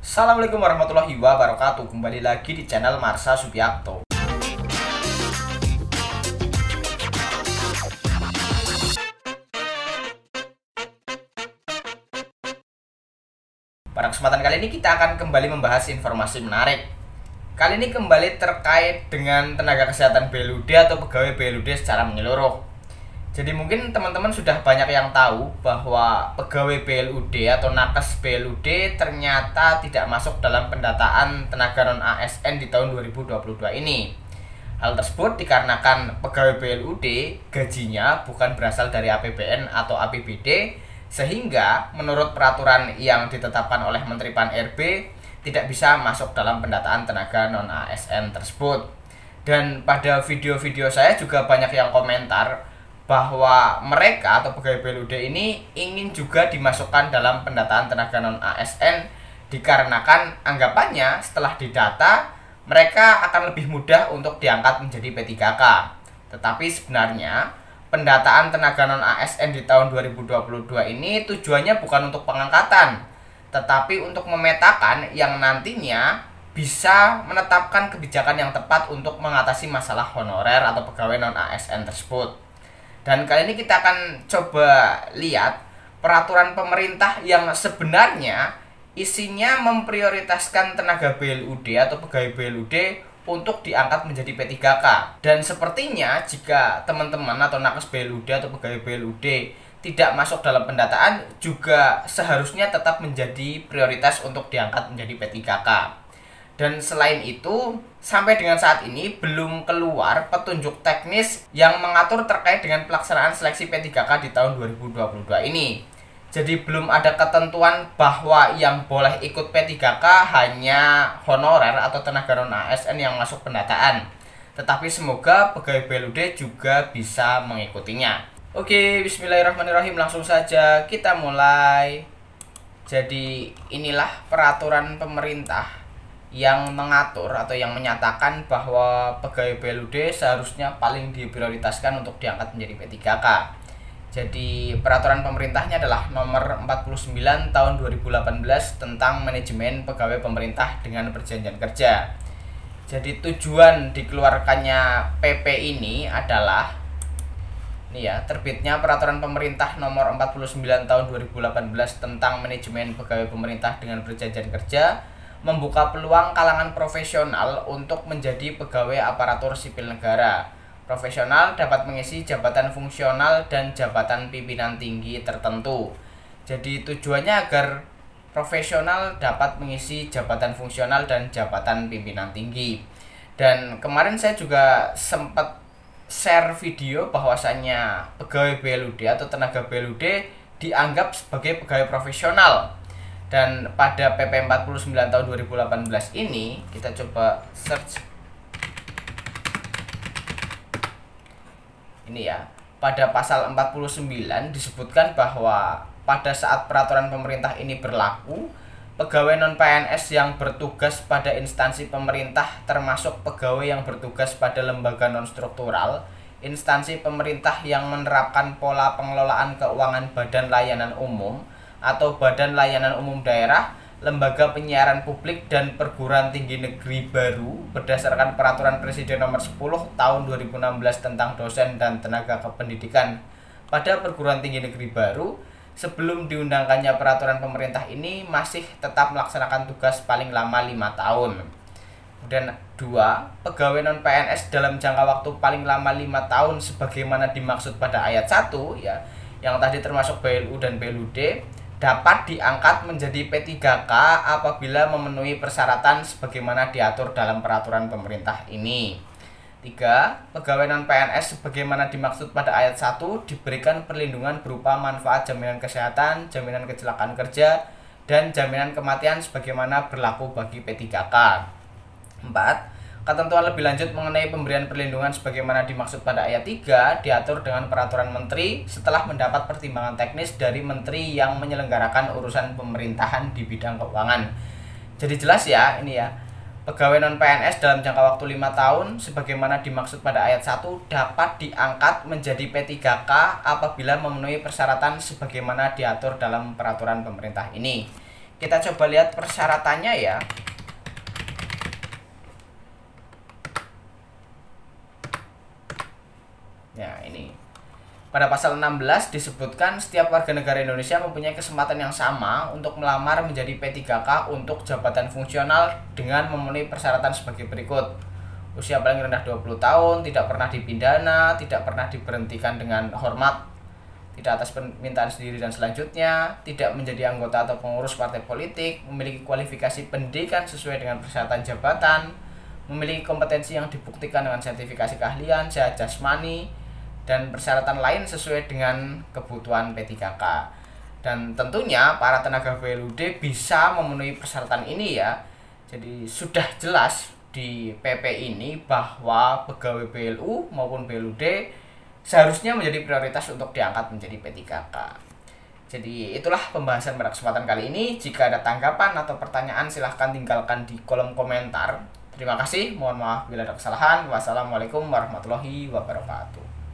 Assalamualaikum warahmatullahi wabarakatuh. Kembali lagi di channel Marsha Subiakto. Pada kesempatan kali ini kita akan kembali membahas informasi menarik. Kali ini kembali terkait dengan tenaga kesehatan BLUD atau pegawai BLUD secara menyeluruh. Jadi mungkin teman-teman sudah banyak yang tahu bahwa pegawai BLUD atau nakes BLUD ternyata tidak masuk dalam pendataan tenaga non-ASN di tahun 2022 ini. Hal tersebut dikarenakan pegawai BLUD gajinya bukan berasal dari APBN atau APBD, sehingga menurut peraturan yang ditetapkan oleh Menteri Pan-RB tidak bisa masuk dalam pendataan tenaga non-ASN tersebut. Dan pada video-video saya juga banyak yang komentar bahwa mereka atau pegawai BLUD ini ingin juga dimasukkan dalam pendataan tenaga non-ASN dikarenakan anggapannya setelah didata mereka akan lebih mudah untuk diangkat menjadi P3K. Tetapi sebenarnya pendataan tenaga non-ASN di tahun 2022 ini tujuannya bukan untuk pengangkatan, tetapi untuk memetakan yang nantinya bisa menetapkan kebijakan yang tepat untuk mengatasi masalah honorer atau pegawai non-ASN tersebut. Dan kali ini kita akan coba lihat peraturan pemerintah yang sebenarnya isinya memprioritaskan tenaga BLUD atau pegawai BLUD untuk diangkat menjadi P3K. Dan sepertinya jika teman-teman atau nakes BLUD atau pegawai BLUD tidak masuk dalam pendataan juga seharusnya tetap menjadi prioritas untuk diangkat menjadi P3K. Dan selain itu, sampai dengan saat ini belum keluar petunjuk teknis yang mengatur terkait dengan pelaksanaan seleksi P3K di tahun 2022 ini. Jadi belum ada ketentuan bahwa yang boleh ikut P3K hanya honorer atau tenaga non-ASN yang masuk pendataan. Tetapi semoga pegawai BLUD juga bisa mengikutinya. Oke, bismillahirrahmanirrahim, langsung saja kita mulai. Jadi inilah peraturan pemerintah yang mengatur atau yang menyatakan bahwa pegawai BLUD seharusnya paling diprioritaskan untuk diangkat menjadi P3K. Jadi peraturan pemerintahnya adalah nomor 49 tahun 2018 tentang manajemen pegawai pemerintah dengan perjanjian kerja. Jadi tujuan dikeluarkannya PP ini adalah terbitnya peraturan pemerintah nomor 49 tahun 2018 tentang manajemen pegawai pemerintah dengan perjanjian kerja membuka peluang kalangan profesional untuk menjadi pegawai aparatur sipil negara. Profesional dapat mengisi jabatan fungsional dan jabatan pimpinan tinggi tertentu. Jadi tujuannya agar profesional dapat mengisi jabatan fungsional dan jabatan pimpinan tinggi. Dan kemarin saya juga sempat share video bahwasannya pegawai BLUD atau tenaga BLUD dianggap sebagai pegawai profesional. Dan pada PP 49 tahun 2018 ini kita coba search. Ini ya, pada pasal 49 disebutkan bahwa pada saat peraturan pemerintah ini berlaku, pegawai non-PNS yang bertugas pada instansi pemerintah termasuk pegawai yang bertugas pada lembaga non-struktural, instansi pemerintah yang menerapkan pola pengelolaan keuangan badan layanan umum atau badan layanan umum daerah, lembaga penyiaran publik dan perguruan tinggi negeri baru berdasarkan peraturan Presiden nomor 10 tahun 2016 tentang dosen dan tenaga kependidikan pada perguruan tinggi negeri baru sebelum diundangkannya peraturan pemerintah ini masih tetap melaksanakan tugas paling lama 5 tahun. Dan 2, pegawai non-PNS dalam jangka waktu paling lama 5 tahun sebagaimana dimaksud pada ayat 1 ya, yang tadi termasuk BLU dan BLUD dapat diangkat menjadi P3K apabila memenuhi persyaratan sebagaimana diatur dalam peraturan pemerintah ini. 3. Pegawai non-PNS sebagaimana dimaksud pada ayat 1 diberikan perlindungan berupa manfaat jaminan kesehatan, jaminan kecelakaan kerja, dan jaminan kematian sebagaimana berlaku bagi P3K. 4. Ketentuan lebih lanjut mengenai pemberian perlindungan sebagaimana dimaksud pada ayat 3 diatur dengan peraturan menteri setelah mendapat pertimbangan teknis dari menteri yang menyelenggarakan urusan pemerintahan di bidang keuangan. Jadi jelas ya ini ya, pegawai non-PNS dalam jangka waktu 5 tahun sebagaimana dimaksud pada ayat 1 dapat diangkat menjadi P3K apabila memenuhi persyaratan sebagaimana diatur dalam peraturan pemerintah ini. Kita coba lihat persyaratannya ya. Ya, ini. Pada pasal 16 disebutkan setiap warga negara Indonesia mempunyai kesempatan yang sama untuk melamar menjadi P3K untuk jabatan fungsional dengan memenuhi persyaratan sebagai berikut. Usia paling rendah 20 tahun, tidak pernah dipidana, tidak pernah diberhentikan dengan hormat, tidak atas permintaan sendiri dan selanjutnya, tidak menjadi anggota atau pengurus partai politik, memiliki kualifikasi pendidikan sesuai dengan persyaratan jabatan, memiliki kompetensi yang dibuktikan dengan sertifikasi keahlian, sehat jasmani, dan persyaratan lain sesuai dengan kebutuhan P3K. Dan tentunya para tenaga PLUD bisa memenuhi persyaratan ini ya. Jadi sudah jelas di PP ini bahwa pegawai PLU maupun PLUD seharusnya menjadi prioritas untuk diangkat menjadi P3K. Jadi itulah pembahasan pada kesempatan kali ini. Jika ada tanggapan atau pertanyaan silahkan tinggalkan di kolom komentar. Terima kasih, mohon maaf bila ada kesalahan. Wassalamualaikum warahmatullahi wabarakatuh.